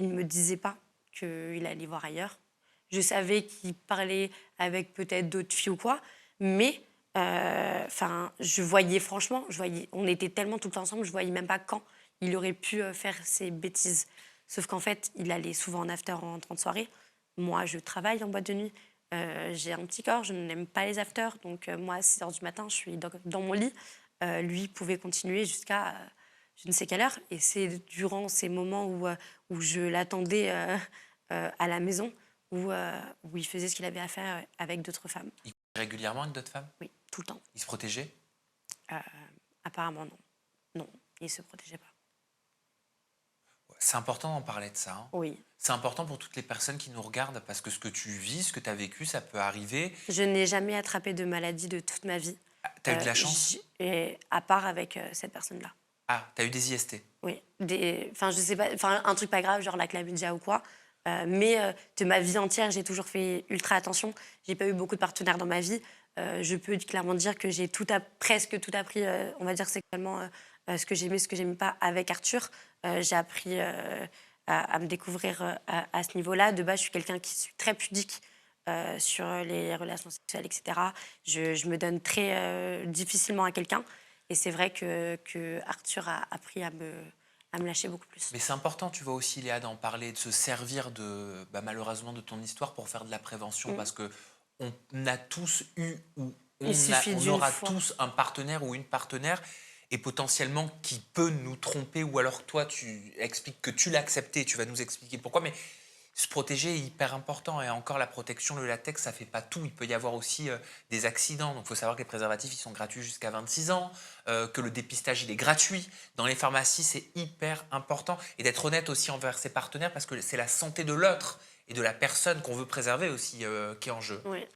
il ne me disait pas qu'il allait voir ailleurs. Je savais qu'il parlait avec peut-être d'autres filles ou quoi, mais je voyais franchement, on était tellement tout le temps ensemble, je voyais même pas quand il aurait pu faire ces bêtises. Sauf qu'en fait, il allait souvent en after en rentrant de soirée. Moi, je travaille en boîte de nuit. J'ai un petit corps, je n'aime pas les afters. Donc, moi, à 6 heures du matin, je suis dans mon lit. Lui pouvait continuer jusqu'à je ne sais quelle heure. Et c'est durant ces moments où je l'attendais à la maison, où il faisait ce qu'il avait à faire avec d'autres femmes. Il couchait régulièrement avec d'autres femmes? Oui, tout le temps. Il se protégeait? Euh, apparemment, non. Non, il ne se protégeait pas. C'est important d'en parler de ça, hein. Oui. C'est important pour toutes les personnes qui nous regardent parce que ce que tu vis, ce que tu as vécu, ça peut arriver. Je n'ai jamais attrapé de maladie de toute ma vie, Ah, t'as eu de la chance? et à part avec cette personne-là. Ah, t'as eu des IST? Oui, je sais pas, un truc pas grave, genre la chlamydia ou quoi. Mais de ma vie entière, j'ai toujours fait ultra attention. J'ai pas eu beaucoup de partenaires dans ma vie. Je peux clairement dire que j'ai presque tout appris, on va dire sexuellement, ce que j'aimais, ce que j'aimais pas avec Arthur. J'ai appris à me découvrir à ce niveau-là. De base, je suis quelqu'un qui suis très pudique sur les relations sexuelles, etc. Je me donne très difficilement à quelqu'un. Et c'est vrai que Arthur a appris à me lâcher beaucoup plus. Mais c'est important, tu vois aussi, Léa, d'en parler, de se servir de, malheureusement, de ton histoire pour faire de la prévention, parce que on a tous eu ou Il suffit on d'une aura fois. tous un partenaire ou une partenaire et potentiellement qui peut nous tromper, ou alors toi, tu expliques que tu l'as accepté, tu vas nous expliquer pourquoi, mais se protéger est hyper important. Et encore, la protection, le latex, ça fait pas tout. Il peut y avoir aussi des accidents. Donc, il faut savoir que les préservatifs, ils sont gratuits jusqu'à 26 ans, que le dépistage, il est gratuit. Dans les pharmacies, c'est hyper important. Et d'être honnête aussi envers ses partenaires, parce que c'est la santé de l'autre et de la personne qu'on veut préserver aussi qui est en jeu. Oui.